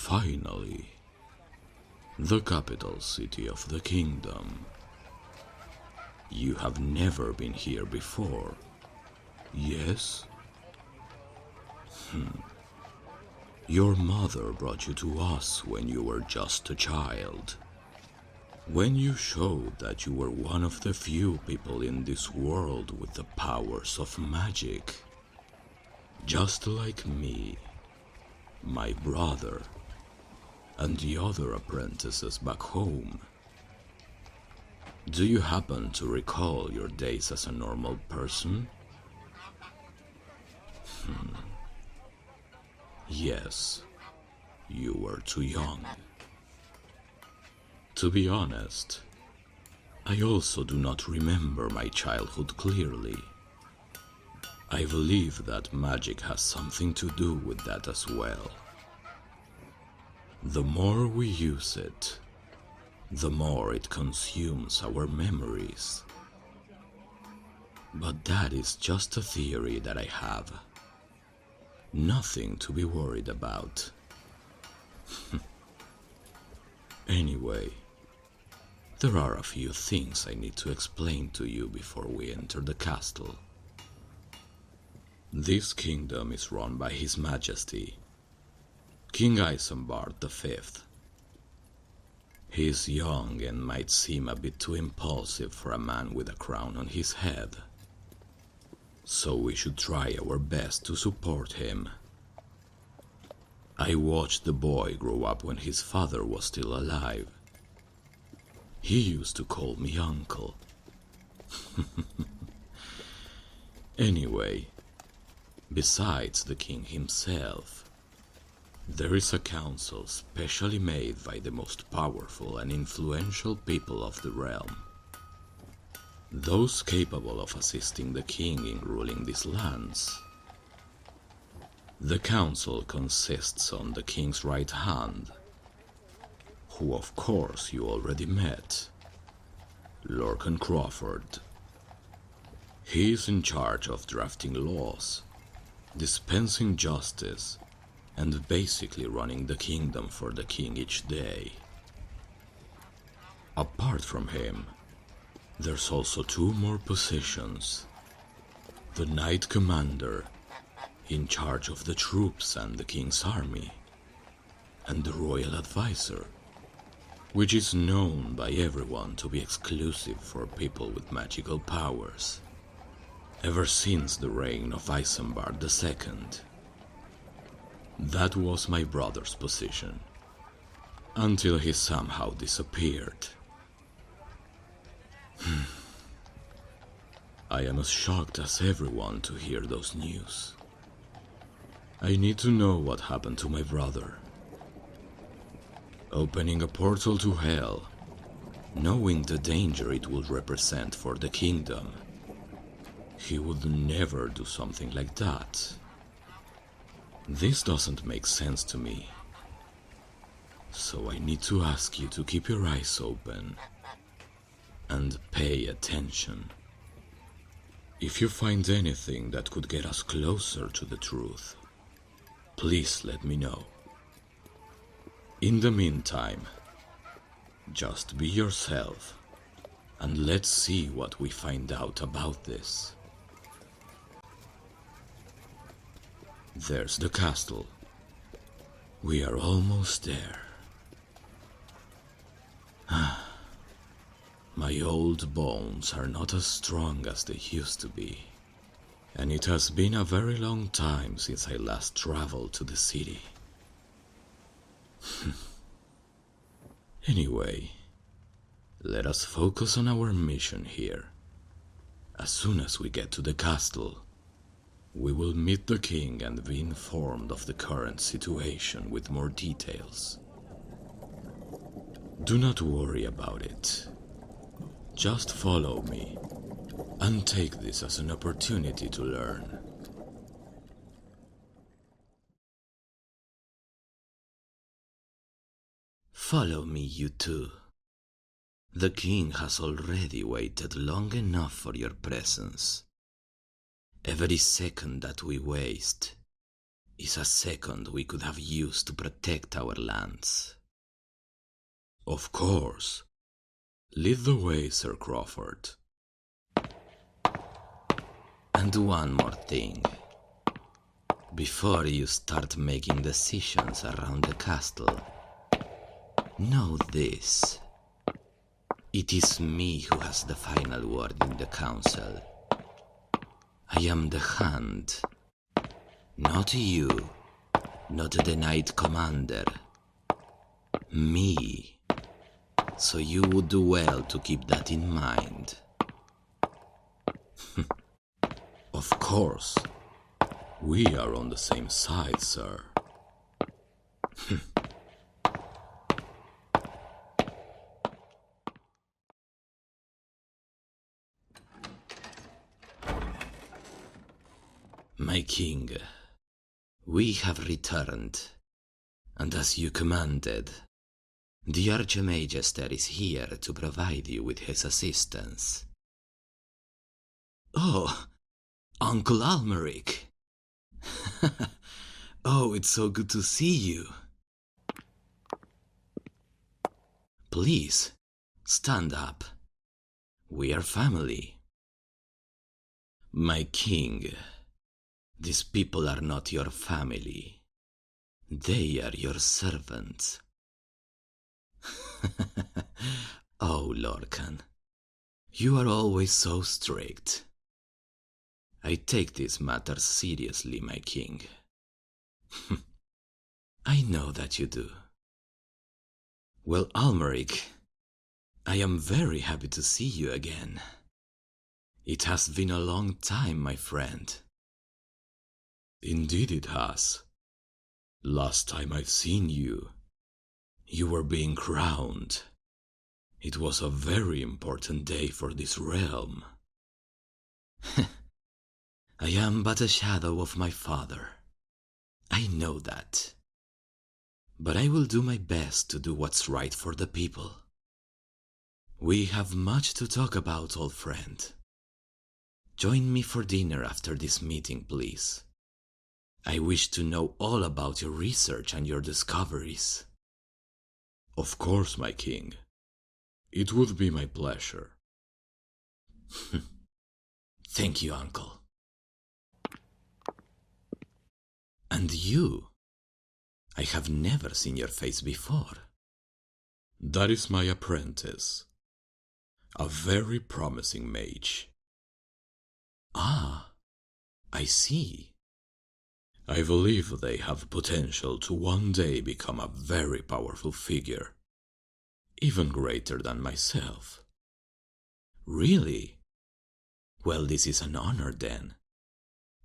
Finally, the capital city of the kingdom. You have never been here before, yes? Your mother brought you to us when you were just a child. When you showed that you were one of the few people in this world with the powers of magic. Just like me, my brother, and the other apprentices back home. Do you happen to recall your days as a normal person? Yes, you were too young. To be honest, I also do not remember my childhood clearly. I believe that magic has something to do with that as well. The more we use it, the more it consumes our memories. But that is just a theory that I have. Nothing to be worried about. Anyway, there are a few things I need to explain to you before we enter the castle. This kingdom is run by His Majesty, King Isambard V. He is young and might seem a bit too impulsive for a man with a crown on his head. So we should try our best to support him. I watched the boy grow up when his father was still alive. He used to call me uncle. Anyway, besides the king himself, there is a council specially made by the most powerful and influential people of the realm. Those capable of assisting the king in ruling these lands. The council consists on the king's right hand, who of course you already met, Lorcan Crawford. He is in charge of drafting laws, dispensing justice, and basically running the kingdom for the king each day. Apart from him, there's also two more positions. The Knight Commander, in charge of the troops and the king's army, and the Royal Advisor, which is known by everyone to be exclusive for people with magical powers, ever since the reign of Isambard II. That was my brother's position, until he somehow disappeared. I am as shocked as everyone to hear those news. I need to know what happened to my brother. Opening a portal to hell, knowing the danger it would represent for the kingdom. He would never do something like that. This doesn't make sense to me. So I need to ask you to keep your eyes open and pay attention. If you find anything that could get us closer to the truth, please let me know. In the meantime, just be yourself, and let's see what we find out about this. There's the castle. We are almost there. My old bones are not as strong as they used to be, and it has been a very long time since I last traveled to the city. Anyway, let us focus on our mission here. As soon as we get to the castle, we will meet the king and be informed of the current situation with more details. Do not worry about it. Just follow me, and take this as an opportunity to learn. Follow me, you two. The king has already waited long enough for your presence. Every second that we waste is a second we could have used to protect our lands. Of course. Lead the way, Sir Crawford. And one more thing. Before you start making decisions around the castle, know this. It is me who has the final word in the council. I am the Hand. Not you. Not the Knight Commander. Me. So you would do well to keep that in mind. Of course. We are on the same side, sir. My king, we have returned, and as you commanded, the Archmagister is here to provide you with his assistance. Oh, Uncle Almeric! Oh, it's so good to see you. Please, stand up. We are family. My king, these people are not your family. They are your servants. Oh, Lorcan, you are always so strict. I take this matter seriously, my king. I know that you do. Well, Almeric, I am very happy to see you again. It has been a long time, my friend. Indeed it has. Last time I've seen you, you were being crowned. It was a very important day for this realm. I am but a shadow of my father. I know that. But I will do my best to do what's right for the people. We have much to talk about, old friend. Join me for dinner after this meeting, please. I wish to know all about your research and your discoveries. Of course, my king. It would be my pleasure. Thank you, uncle. And you? I have never seen your face before. That is my apprentice. A very promising mage. Ah, I see. I believe they have potential to one day become a very powerful figure, even greater than myself. Really? Well, this is an honor then.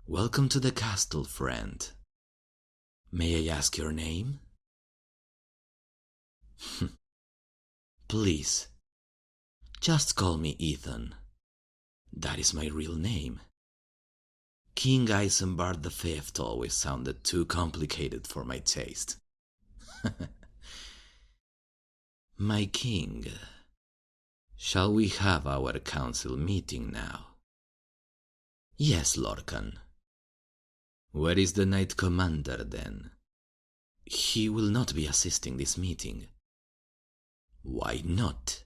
Welcome to the castle, friend. May I ask your name? Please, just call me Ethan. That is my real name. King Isambard V always sounded too complicated for my taste. My king, shall we have our council meeting now? Yes, Lorcan. Where is the Knight Commander, then? He will not be assisting this meeting. Why not?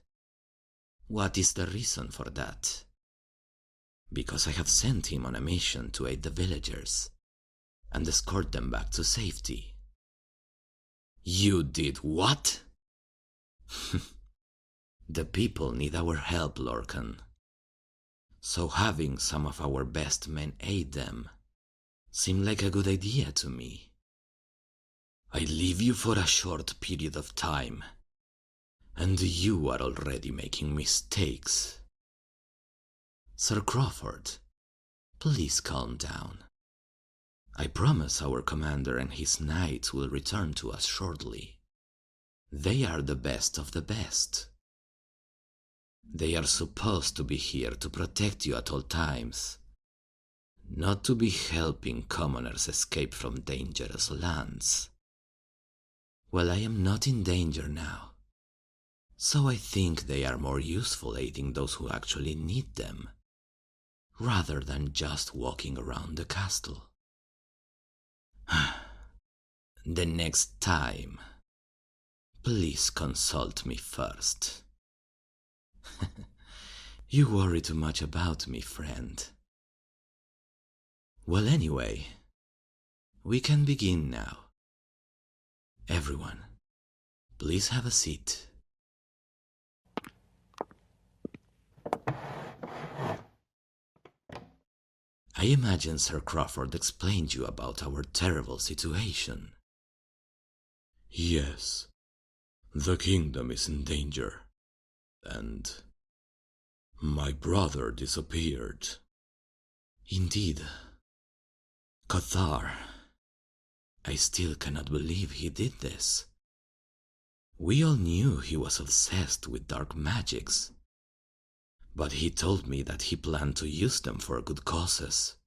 What is the reason for that? Because I have sent him on a mission to aid the villagers and escort them back to safety. You did what? The people need our help, Lorcan. So having some of our best men aid them seemed like a good idea to me. I leave you for a short period of time, and you are already making mistakes. Sir Crawford, please calm down. I promise our commander and his knights will return to us shortly. They are the best of the best. They are supposed to be here to protect you at all times, not to be helping commoners escape from dangerous lands. Well, I am not in danger now, so I think they are more useful aiding those who actually need them, rather than just walking around the castle. The next time, please consult me first. You worry too much about me, friend. Well, anyway, we can begin now. Everyone, please have a seat. I imagine Sir Crawford explained you about our terrible situation. Yes, the kingdom is in danger, and my brother disappeared. Indeed. Cathar. I still cannot believe he did this. We all knew he was obsessed with dark magics, but he told me that he planned to use them for good causes.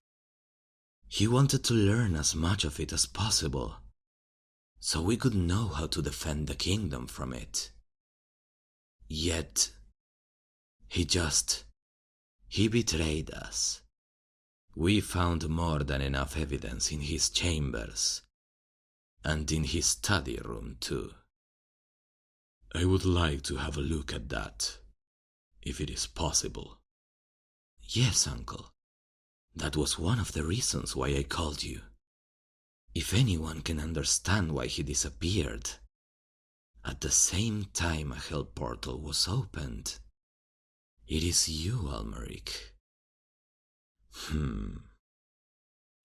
He wanted to learn as much of it as possible, so we could know how to defend the kingdom from it. Yet, he betrayed us. We found more than enough evidence in his chambers, and in his study room too. I would like to have a look at that, if it is possible. Yes, uncle. That was one of the reasons why I called you. If anyone can understand why he disappeared, at the same time a hell portal was opened, it is you, Almeric.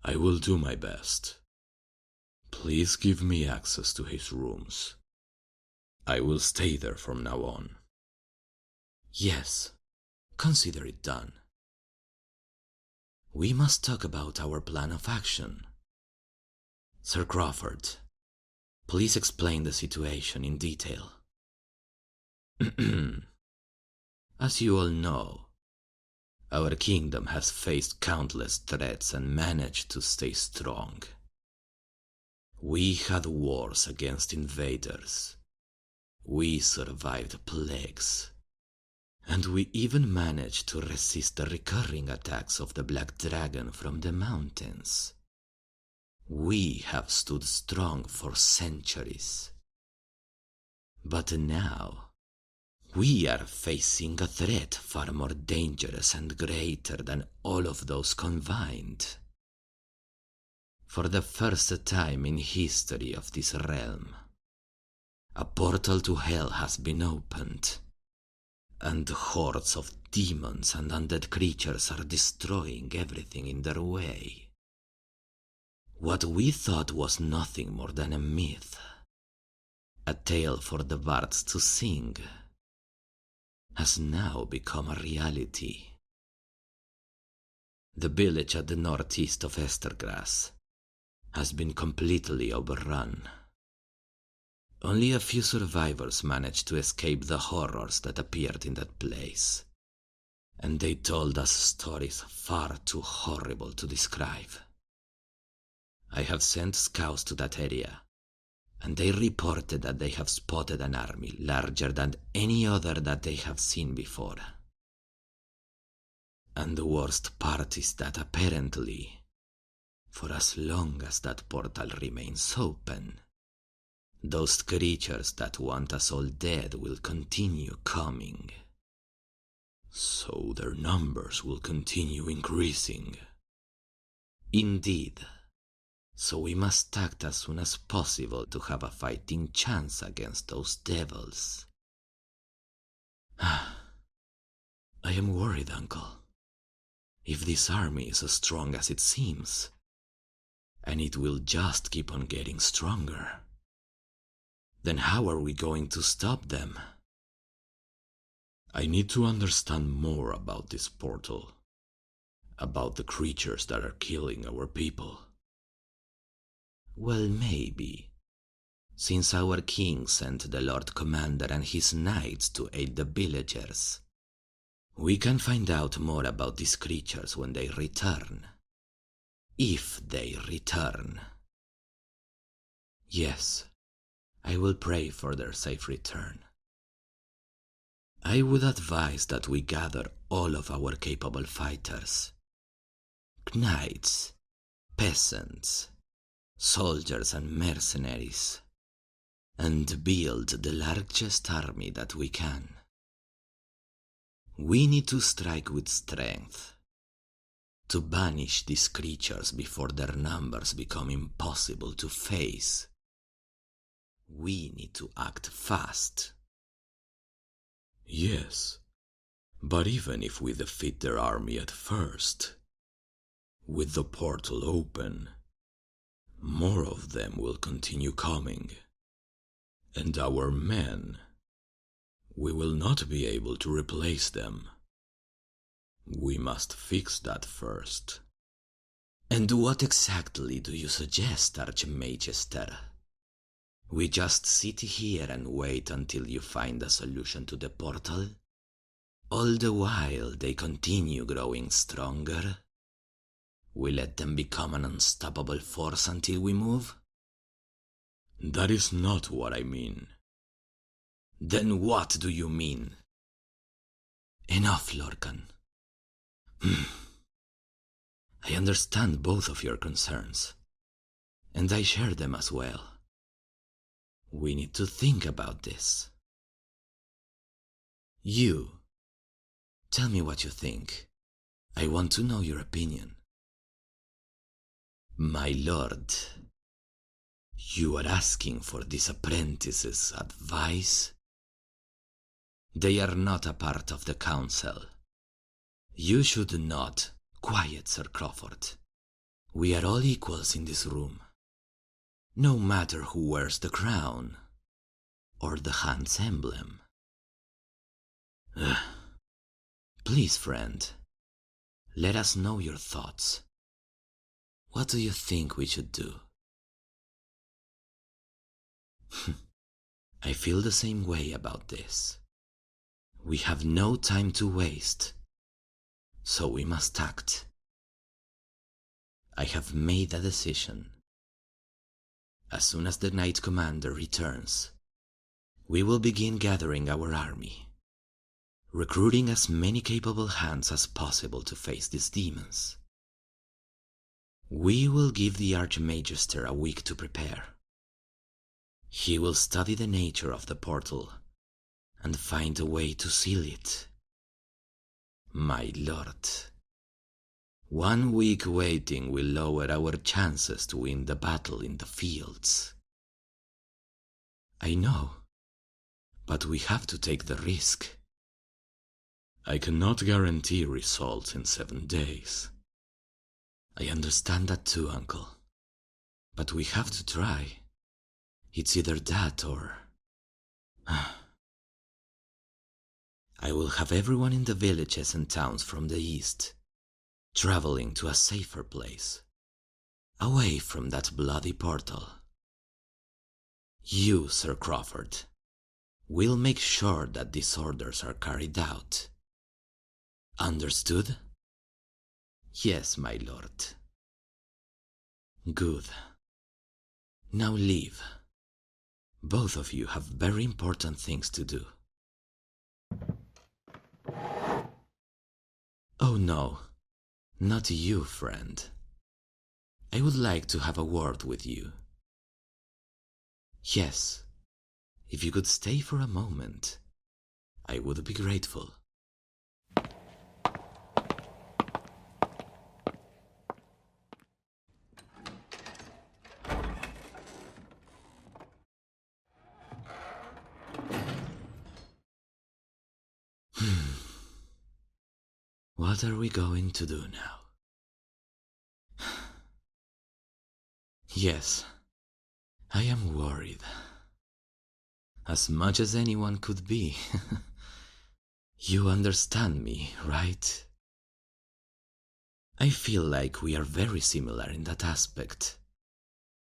I will do my best. Please give me access to his rooms. I will stay there from now on. Yes, consider it done. We must talk about our plan of action. Sir Crawford, please explain the situation in detail. As you all know, our kingdom has faced countless threats and managed to stay strong. We had wars against invaders. We survived plagues. And we even managed to resist the recurring attacks of the Black Dragon from the mountains. We have stood strong for centuries. But now, we are facing a threat far more dangerous and greater than all of those combined. For the first time in history of this realm, a portal to hell has been opened, and hordes of demons and undead creatures are destroying everything in their way. What we thought was nothing more than a myth, a tale for the bards to sing, has now become a reality. The village at the northeast of Estergrass has been completely overrun. Only a few survivors managed to escape the horrors that appeared in that place, and they told us stories far too horrible to describe. I have sent scouts to that area, and they reported that they have spotted an army larger than any other that they have seen before. And the worst part is that apparently, for as long as that portal remains open, those creatures that want us all dead will continue coming. So their numbers will continue increasing. Indeed. So we must act as soon as possible to have a fighting chance against those devils. I am worried, uncle. If this army is as strong as it seems, and it will just keep on getting stronger, then how are we going to stop them? I need to understand more about this portal, about the creatures that are killing our people. Well, maybe, since our king sent the Lord Commander and his knights to aid the villagers, we can find out more about these creatures when they return. If they return. Yes, I will pray for their safe return. I would advise that we gather all of our capable fighters. Knights, peasants, soldiers and mercenaries, and build the largest army that we can. We need to strike with strength, to banish these creatures before their numbers become impossible to face. We need to act fast. Yes, but even if we defeat their army at first, with the portal open, more of them will continue coming. And our men, we will not be able to replace them. We must fix that first. And what exactly do you suggest, Archmagister? We just sit here and wait until you find a solution to the portal? All the while they continue growing stronger? We let them become an unstoppable force until we move? That is not what I mean. Then what do you mean? Enough, Lorcan. I understand both of your concerns, and I share them as well. We need to think about this. You, tell me what you think. I want to know your opinion. My lord, you are asking for these apprentices' advice? They are not a part of the council. You should not. Quiet, Sir Crawford. We are all equals in this room. No matter who wears the crown or the Han's emblem. Please, friend, let us know your thoughts. What do you think we should do? I feel the same way about this. We have no time to waste, so we must act. I have made a decision. As soon as the Knight Commander returns, we will begin gathering our army, recruiting as many capable hands as possible to face these demons. We will give the Archmagister a week to prepare. He will study the nature of the portal and find a way to seal it. My lord, 1 week waiting will lower our chances to win the battle in the fields. I know, but we have to take the risk. I cannot guarantee results in 7 days. I understand that too, Uncle. But we have to try. It's either that or... I will have everyone in the villages and towns from the east traveling to a safer place, away from that bloody portal. You, Sir Crawford, will make sure that these orders are carried out. Understood? Yes, my lord. Good. Now leave. Both of you have very important things to do. Oh no, not you, friend. I would like to have a word with you. Yes, if you could stay for a moment, I would be grateful. What are we going to do now? Yes, I am worried. As much as anyone could be. You understand me, right? I feel like we are very similar in that aspect.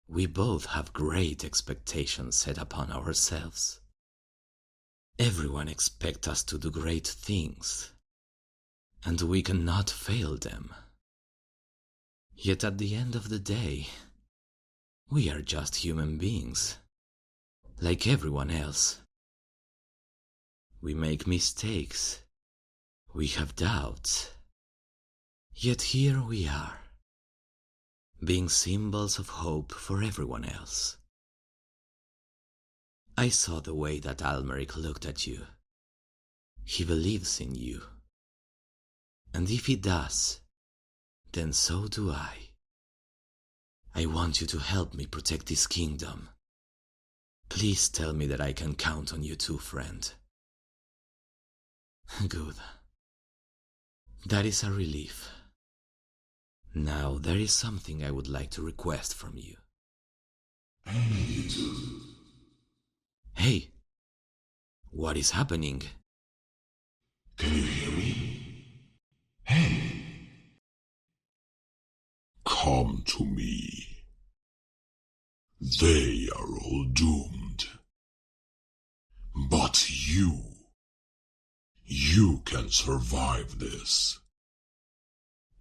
We both have great expectations set upon ourselves. Everyone expects us to do great things, and we cannot fail them. Yet at the end of the day, we are just human beings, like everyone else. We make mistakes, we have doubts, yet here we are, being symbols of hope for everyone else. I saw the way that Almeric looked at you. He believes in you. And if he does, then so do I. I want you to help me protect this kingdom. Please tell me that I can count on you too, friend. Good. That is a relief. Now, there is something I would like to request from you. Hey, what is happening? Can you hear me? Hey! Come to me. They are all doomed. But you can survive this.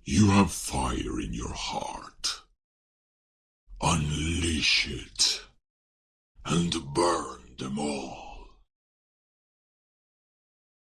You have fire in your heart. Unleash it and burn them all.